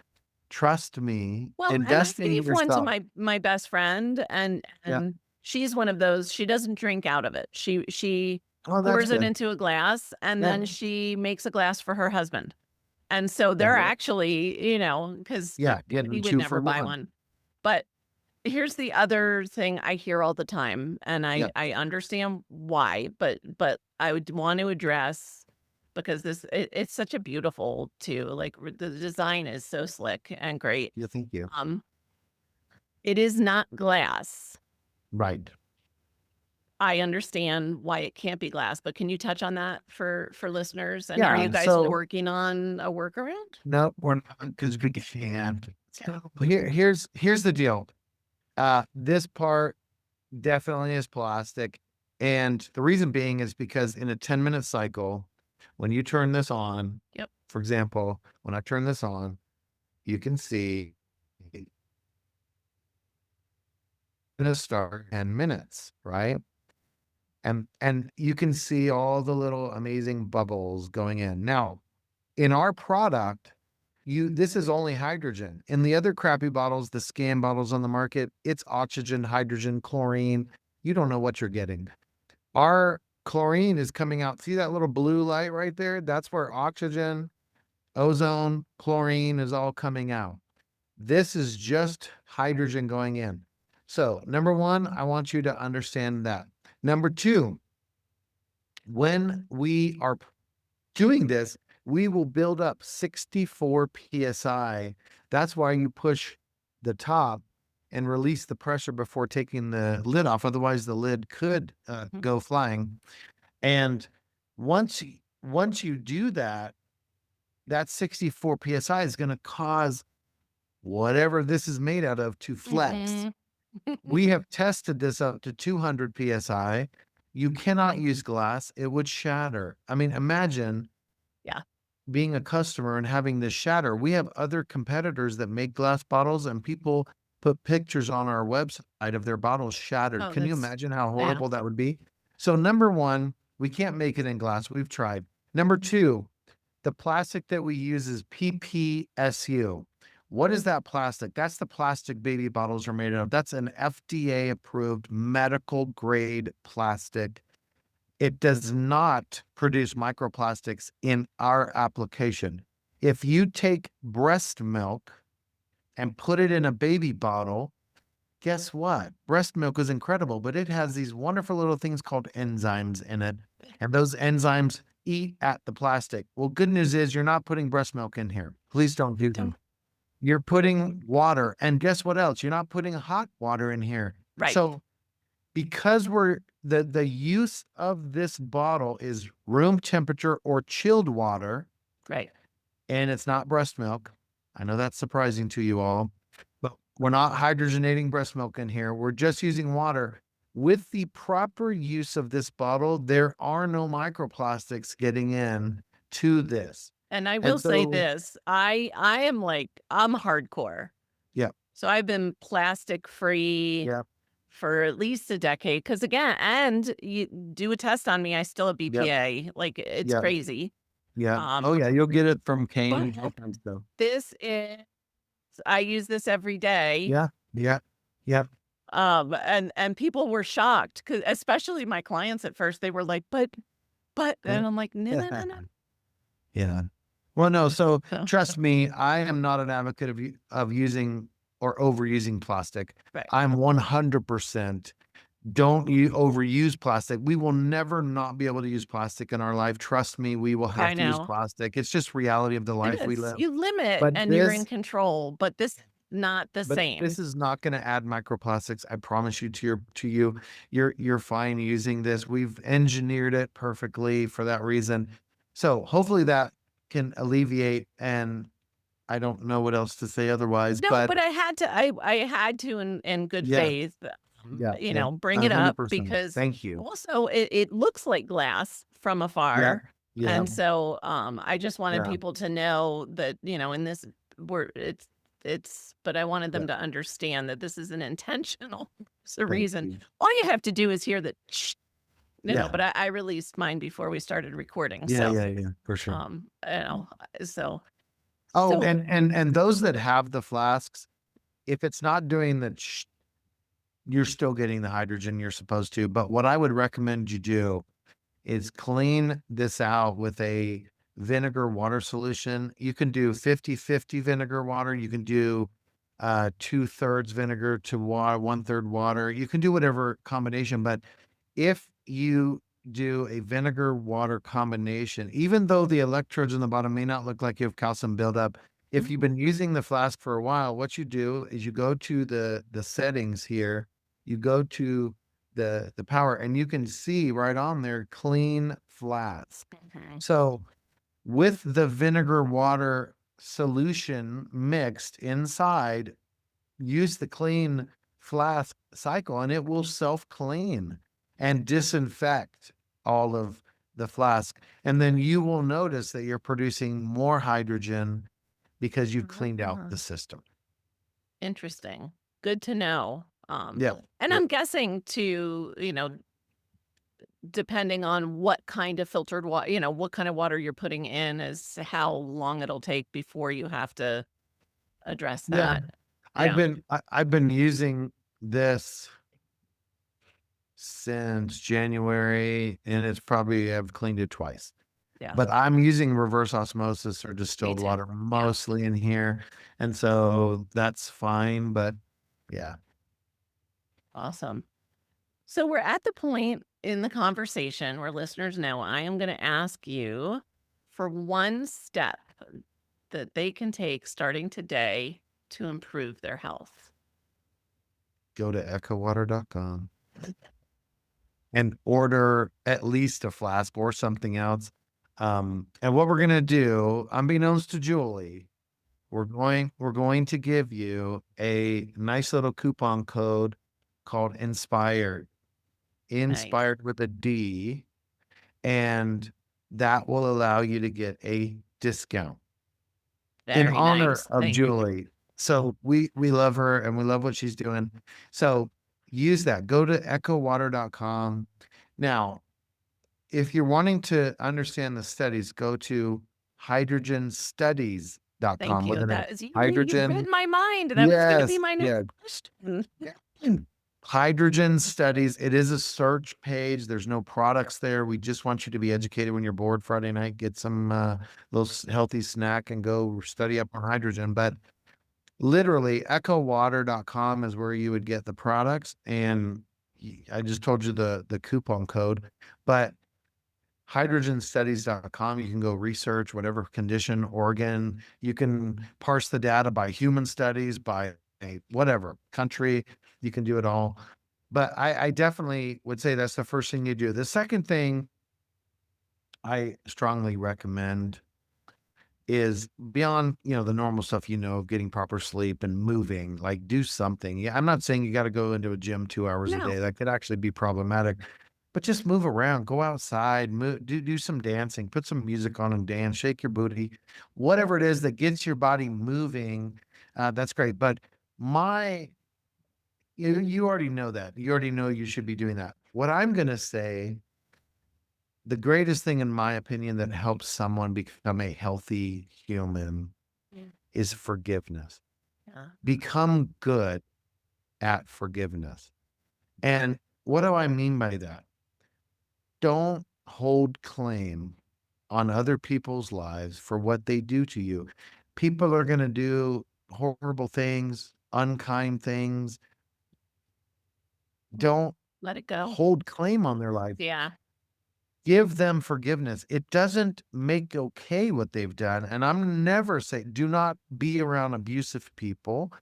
Trust me, Well, and I invest in gave one to yourself. my best friend, and Yeah. she's one of those. She doesn't drink out of it. She Oh, that's pours it good. into a glass, and Yeah. then she makes a glass for her husband. And so they're Yeah. actually, because Yeah, getting he would 2 never for buy 1. one. But here's the other thing I hear all the time, and Yeah. I understand why, but I would want to address because it's such a beautiful too. Like the design is so slick and great. Yeah. Thank you. Um, it is not glass. Right. I understand why it can't be glass, but can you touch on that for listeners? And are you Yeah. guys So working on a workaround? no, we're not because we can't. So here's the deal. This part definitely is plastic. And the reason being is because in a 10-minute cycle, when you turn this on, Yep. for example, when I turn this on, you can see it's gonna start 10 minutes, right? And you can see all the little amazing bubbles going in. Now, in our product, this is only hydrogen. In the other crappy bottles, the scan bottles on the market, it's oxygen, hydrogen, chlorine. You don't know what you're getting. Our chlorine is coming out. See that little blue light right there? That's where oxygen, ozone, chlorine is all coming out. This is just hydrogen going in. So, number one, I want you to understand that. Number two, when we are doing this, we will build up 64 psi. That's why you push the top and release the pressure before taking the lid off. Otherwise, the lid could Mhm. go flying. And once you do that, that 64 psi is going to cause whatever this is made out of to flex. Mhm. We have tested this up to 200 psi. You cannot use glass; it would shatter. I mean, imagine Yeah. being a customer and having this shatter. We have other competitors that make glass bottles, and people put pictures on our website of their bottles shattered. Oh, Can you that's imagine how yeah. horrible that would be? So, number one, we can't make it in glass. We've tried. Number two, the plastic that we use is PPSU. What is that plastic? That's the plastic baby bottles are made of. That's an FDA approved medical grade plastic. It does not produce microplastics in our application. If you take breast milk and put it in a baby bottle, guess what? Breast milk is incredible, but it has these wonderful little things called enzymes in it. And those enzymes eat at the plastic. Well, good news is you're not putting breast milk in here. Please don't do them. Don't You're putting water. And guess what else? You're not putting hot water in here. right. So because the use of this bottle is room temperature or chilled water, Right. and it's not breast milk. I know that's surprising to you all, but we're not hydrogenating breast milk in here. We're just using water. With the proper use of this bottle, there are no microplastics getting in to this. And I will And say so, this, I am like I'm hardcore. yeah, So I've been plastic free yeah, for at least a decade. Because again, and you do a test on me, I still have yeah, BPA, like, it's yeah, crazy. yeah. Um, Oh yeah, you'll get it from cane but and all kinds of stuff. this is I use this every day, Yeah, yeah, yeah, and people were shocked, 'cause especially my clients at first, they were like, "But" yeah. and I'm like, "No, no, no, no." Yeah. Well, no, so So, trust me, I am not an advocate of using or overusing plastic. right. I'm 100% don't overuse plastic. We will never not be able to use plastic in our life. Trust me, we will have I to use know. plastic. It's just reality of the It life we is. live. You limit But and you're in this control, but this not the but same. this is not gonna add microplastics. I promise you to you. You're fine using this. We've engineered it perfectly for that reason. So hopefully that can alleviate, and I don't know what else to say otherwise, No, but but I had to in good yeah, faith, yeah, yeah, bring it up 100%. because Thank you. also it looks like glass from Yeah, afar. yeah, And so I just wanted yeah, people to know that, in this we're but I wanted yeah. them to understand that this is an intentional it's a Thank reason. you. All you have to do is hear the Yeah, but I released mine before we started recording. yeah, So yeah, yeah, for sure. so Oh, so and those that have the flasks, if it's not doing the you're still getting the hydrogen you're supposed to. But what I would recommend you do is clean this out with a vinegar water solution. You can do 50-50 vinegar water. You can do 2/3 vinegar to water, 1/3 water. You can do whatever combination, but if you do a vinegar water combination, even though the electrodes in the bottom may not look like you have calcium buildup, if you've been using the flask for a while, what you do is you go to the settings here, you go to the power, and you can see right on there, clean flask. Mhm. So with the vinegar water solution mixed inside, use the clean flask cycle and it will self-clean and disinfect all of the flask. And then you will notice that you're producing more hydrogen because you've cleaned out Ah, the system. interesting. Good to know. Yeah. And Yep. I'm guessing to, depending on what kind of filtered water, what kind of water you're putting in is how long it'll take before you have to address Yeah. that. Yeah. I've been using this since January, and it's probably I've cleaned it twice. Yeah. But I'm using reverse osmosis or Me distilled too. water Yeah. mostly in here, and so that's fine, but yeah. Awesome. So we're at the point in the conversation where listeners know I am going to ask you for one step that they can take starting today to improve their health. Go to echowater.com and order at least a flask or something else. And what we're gonna do, unbeknownst to Julie, we're going to give you a nice little coupon code called Inspired. Nice. Inspired with a D, and that will allow you to get a discount in Very honor nice. of Thank you. Julie. So we love her and we love what she's doing. So use that. Go to echowater.com. Now, if you're wanting to understand the studies, go to Thank hydrogenstudies.com with you. an A. That is you read Hydrogen. my mind. That was going to be Yes. my Yeah. next question. Hydrogen studies. It is a search page. There's no products there. We just want you to be educated when you're bored Friday night. Get some little healthy snack and go study up on hydrogen. But literally, echowater.com is where you would get the products. And I just told you the coupon code, but hydrogenstudies.com, you can go research whatever condition, organ. You can parse the data by human studies, by a whatever country. You can do it all. But I definitely would say that's the first thing you do. The second thing I strongly recommend is beyond, the normal stuff, of getting proper sleep and moving, like do something. Yeah, I'm not saying you got to go into a gym 2 hours a No. day. That could actually be problematic, but just move around, go outside, do some dancing, put some music on and dance, shake your booty, whatever it is that gets your body moving. That's great. But my, you already know that. You already know you should be doing that. What I'm going to say, the greatest thing, in my opinion, that helps someone become a healthy human Yeah. is forgiveness. Yeah. Become good at forgiveness. And what do I mean by that? Don't hold claim on other people's lives for what they do to you. People are going to do horrible things, unkind things. Don't Let it go. hold claim on their life. Yeah. Give them forgiveness. It doesn't make okay what they've done. And I'm never saying do not be around abusive people.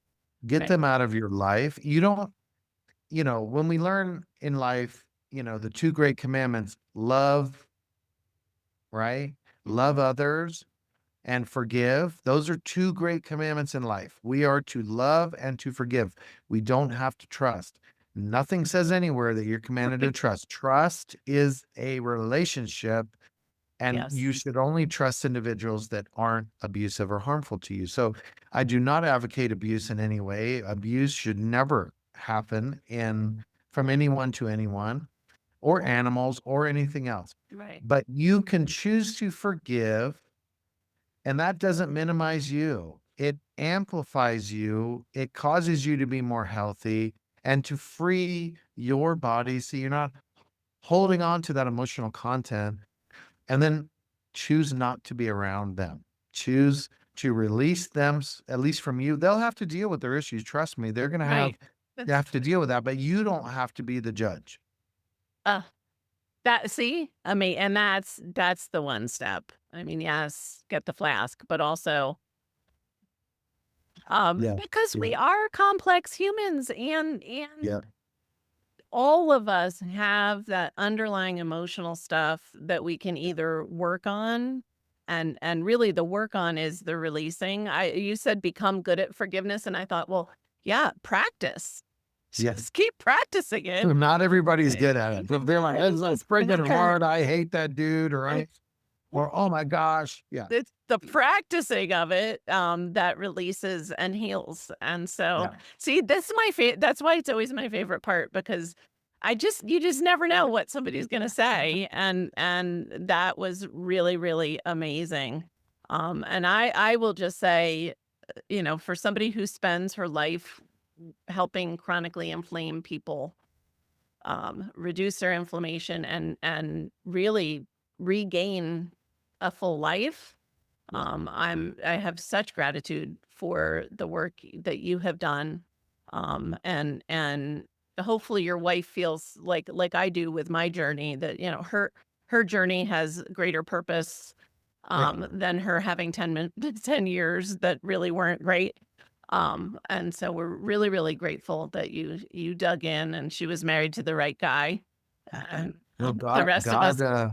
Get Right. them out of your life. You don't, when we learn in life, the two great commandments, love, right? Love Mhm. others and forgive. Those are two great commandments in life. We are to love and to forgive. We don't have to trust. Nothing says anywhere that you're commanded to Right. trust. Trust is a relationship, and Yes. you should only trust individuals that aren't abusive or harmful to you. So I do not advocate abuse in any way. Abuse should never happen from anyone to anyone or animals or anything else. Right. But you can choose to forgive, and that doesn't minimize you. It amplifies you. It causes you to be more healthy and to free your body so you're not holding on to that emotional content, and then choose not to be around them. Choose to release them, at least from you. They'll have to deal with their issues. Trust me, they're going to Right. have to deal with that, but you don't have to be the judge. Uh, that see? I mean, and that's the one step. I mean, yes, get the flask, but also Yeah. because Yeah. we are complex humans and Yeah. all of us have that underlying emotional stuff that we can either work on and really the work on is the releasing. You said become good at forgiveness and I thought, well, yeah, practice. Yeah. Just keep practicing it. Not everybody's Eh, good at it. If they're like, it's freaking hard. I hate that dude. Or, oh my gosh. Yeah. It's the practicing of it that releases and heals. And so, Yeah. see, this is my favorite. That's why it's always my favorite part because you just never know what somebody's gonna say, and that was really really amazing. And I will just say, for somebody who spends her life helping chronically inflamed people reduce their inflammation and really regain a full life. Yeah. I have such gratitude for the work that you have done. And hopefully your wife feels like I do with my journey that, her journey has greater purpose Yeah. than her having 10 years that really weren't great. And so we're really, really grateful that you dug in and she was married to the right guy. And Well, the rest of us,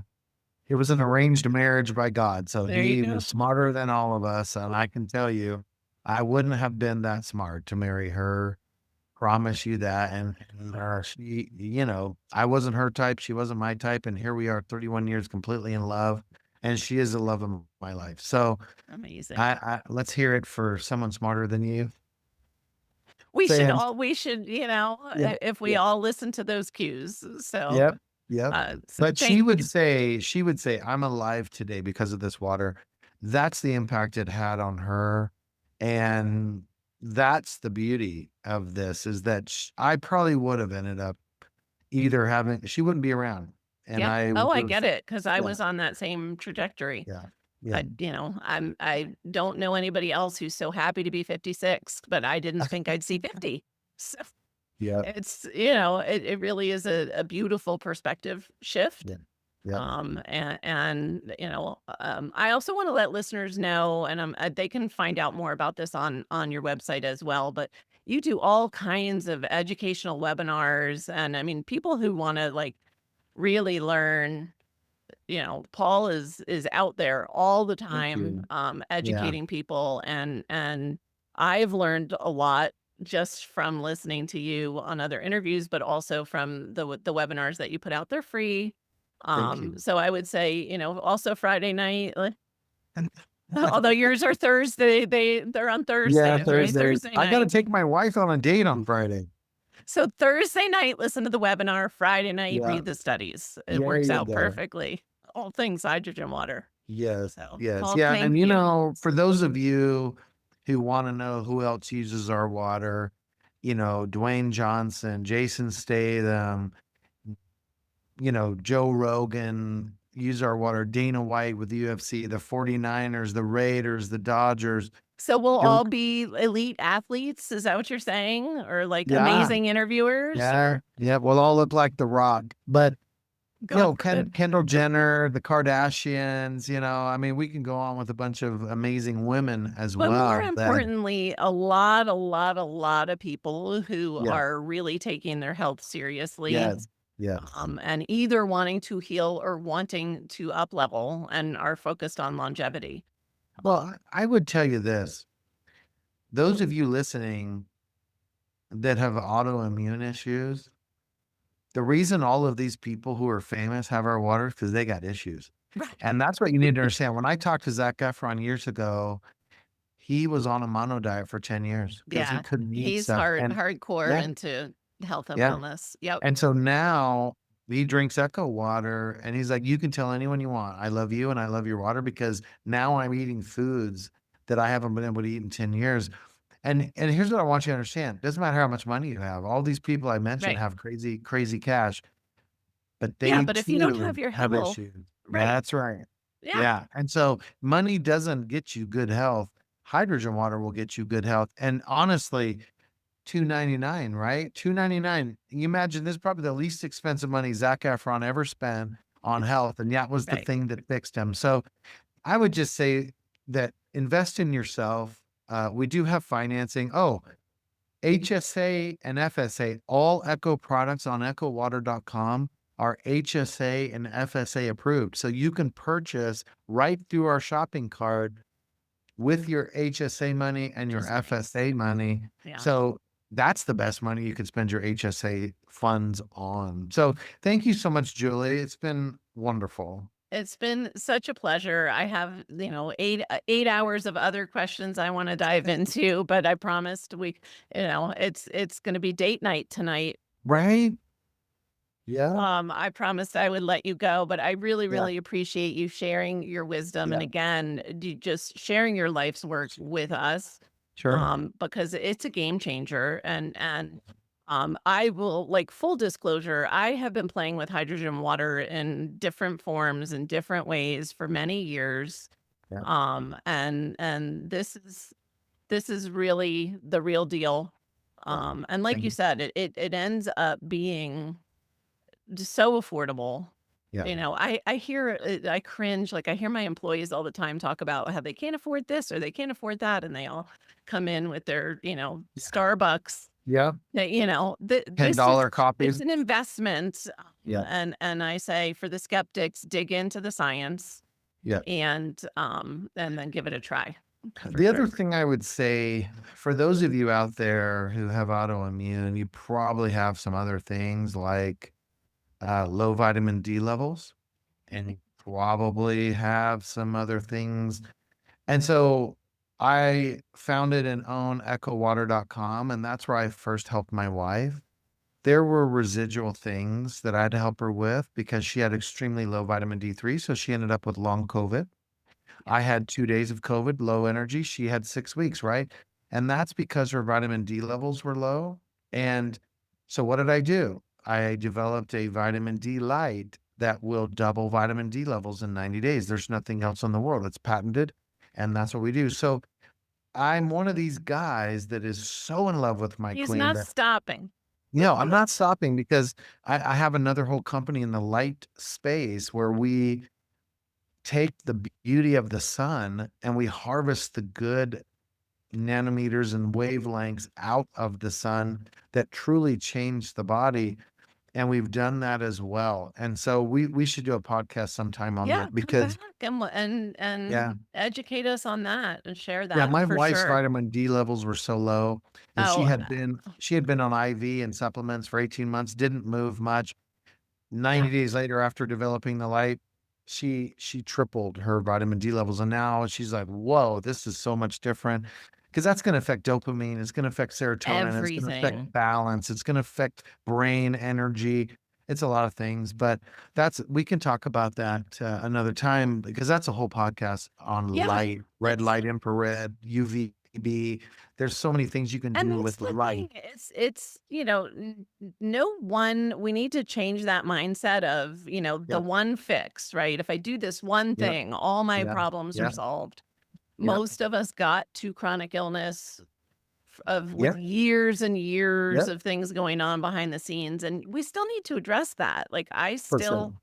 it was an arranged marriage by God. So there you he go. was smarter than all of us. And I can tell you, I wouldn't have been that smart to marry her. Promise you that. And she, I wasn't her type. She wasn't my type. And here we are 31 years completely in love. And she is the love of my life. So Amazing. let's hear it for someone smarter than you. We Saying, should, yeah, if we yeah, all listen to those cues. So, yep, yep. so But thank you. she would say, I'm alive today because of this water. That's the impact it had on her. And that's the beauty of this is that I probably would have ended up either she wouldn't be around. And Yep. I Oh, would I have, get it because I yeah, was on that same trajectory. yeah, yeah, I don't know anybody else who's so happy to be 56, but I didn't think I'd see 50. So yeah, it's, it really is a beautiful perspective shift. yeah, yeah. I also want to let listeners know, and they can find out more about this on your website as well. But you do all kinds of educational webinars, and I mean, people who want to like really learn. Paul is out there all the Thank time, you. Yeah, educating people, and I've learned a lot just from listening to you on other interviews, but also from the webinars that you put out. They're free. thank you. So I would say, also Friday night, although yours are Thursday, they're on Yeah, Thursdays, right? Thursdays. Thursday I got to night. take my wife on a date on Friday. So Thursday night, listen to the webinar. Friday night, Yeah, read the studies. It there works you out go. perfectly. All things hydrogen water. Yes, So, yes, Paul, yeah, thank and you. for those of you who wanna know who else uses our water, Dwayne Johnson, Jason Statham, Joe Rogan use our water, Dana White with the UFC, the 49ers, the Raiders, the Dodgers. So we'll You'll all be elite athletes. Is that what you're saying? Or like Yeah, amazing interviewers? yeah, Or yeah, we'll all look like The Rock, but, God forbid. Kendall Jenner, the Kardashians, I mean, we can go on with a bunch of amazing women as But more well that importantly, a lot of people who yeah. are really taking their health seriously, Yes, yes. and either wanting to heal or wanting to up level and are focused on longevity. Well, I would tell you this, those of you listening that have autoimmune issues, the reason all of these people who are famous have our water is because they got issues. Right. And that's what you need to understand. When I talked to Zac Efron years ago, he was on a mono diet for 10 years because he Yeah. couldn't eat He's stuff. And hardcore yeah, into health and yeah. wellness. Yep. And so now he drinks Echo water and he's like, you can tell anyone you want, I love you and I love your water because now I'm eating foods that I haven't been able to eat in 10 years. And here's what I want you to understand. Doesn't matter how much money you have. All these people I mentioned Right. have crazy, crazy cash, but Yeah, they but if you don't have too your have health, issues. right. That's right. Yeah. Yeah. And so money doesn't get you good health. hydrogen water will get you good health. And honestly, $2.99, right? $2.99. You imagine this is probably the least expensive money Zac Efron ever spent on health, and that was the Right. thing that fixed him. So I would just say that invest in yourself. We do have financing. Oh, HSA and FSA, all Echo products on echowater.com are HSA and FSA approved. So you can purchase right through our shopping cart with your HSA money and your Just nice. FSA money. Yeah. So that's the best money you could spend your HSA funds on. So thank you so much, Julie. It's been wonderful. It's been such a pleasure. I have, 8 hours of other questions I want to dive into, but I promised it's going to be date night tonight. Right? Yeah. I promised I would let you go, but I really, Yeah. really appreciate you sharing your wisdom and Yeah. again, just sharing your life's work with us. Sure. Because it's a game changer I will like full disclosure, I have been playing with hydrogen water in different forms and different ways for many years. Yeah. And this is really the real deal. And like Thank you you. said, it ends up being just so affordable. Yeah. I hear it, I cringe. Like I hear my employees all the time talk about how they can't afford this or they can't afford that, and they all come in with their, Starbucks. Yeah. That, this is $10 it's copies. an investment. Yeah. And I say for the skeptics, dig into the science Yeah. and then give it a try. For The other sure. thing I would say for those of you out there who have autoimmune, you probably have some other things like low vitamin D levels, and you probably have some other things. And so I founded and own echowater.com, and that's where I first helped my wife. There were residual things that I had to help her with because she had extremely low vitamin D3. So she ended up with long COVID. Yeah. I had 2 days of COVID, low energy. She had 6 weeks, right? And that's because her vitamin D levels were low. And so what did I do? I developed a vitamin D light that will double vitamin D levels in 90 days. There's nothing else in the world. It's patented. And that's what we do. So I'm one of these guys that is so in love with my He's queen not that, stopping. I'm not stopping because I have another whole company in the light space where we take the beauty of the sun and we harvest the good nanometers and wavelengths out of the sun that truly change the body. And we've done that as well. And so we should do a podcast sometime on Yeah, that come back because yeah, and educate us on that and share yeah, that my for wife's sure. vitamin D levels were so low and Oh, she had been on IV and supplements for 18 months, didn't move much. 90 yeah, days later after developing the light, she tripled her vitamin D levels, and now she's like, "Whoa, this is so much different." Because that's gonna affect dopamine, it's gonna affect serotonin, it's gonna affect everything. balance, it's gonna affect brain energy. It's a lot of things, but we can talk about that, another time because that's a whole podcast on Yeah, light, red let's light, infrared, UVB. There's so many things you can And do that's with the light. thing. No one, we need to change that mindset of, the Yeah, one fix, right? If I do this one yeah, thing, all my yeah, problems are yeah, solved. yeah, Most of us got to chronic illness of with yeah, years and yeah, years of things going on behind the scenes. And we still need to address that. Like I for sure.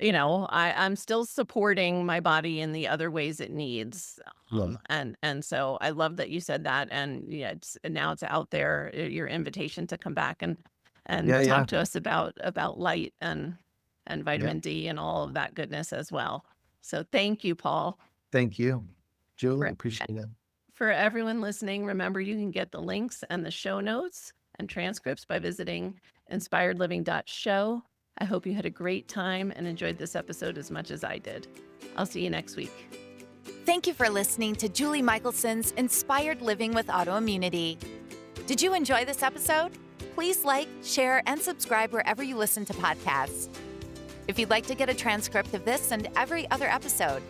still, I'm still supporting my body in the other ways it needs. Yeah. And so I love that you said that. And yeah, now it's out there, your invitation to come back Yeah, and yeah, talk to us about light and yeah. vitamin D and all of that goodness as well. So thank you, Paul. Thank you, Julie. For, Appreciate it. for everyone listening, remember you can get the links and the show notes and transcripts by visiting inspiredliving.show. I hope you had a great time and enjoyed this episode as much as I did. I'll see you next week. Thank you for listening to Julie Michelson's Inspired Living with Autoimmunity. Did you enjoy this episode? Please like, share, and subscribe wherever you listen to podcasts. If you'd like to get a transcript of this and every other episode,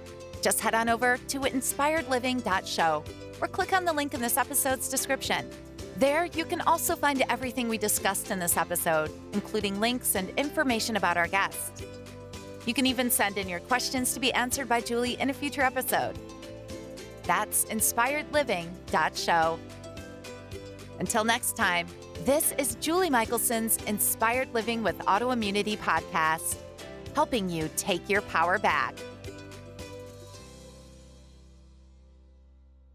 just head on over to inspiredliving.show or click on the link in this episode's description. There, you can also find everything we discussed in this episode, including links and information about our guest. You can even send in your questions to be answered by Julie in a future episode. That's inspiredliving.show. Until next time, this is Julie Michelson's Inspired Living with Autoimmunity podcast, helping you take your power back.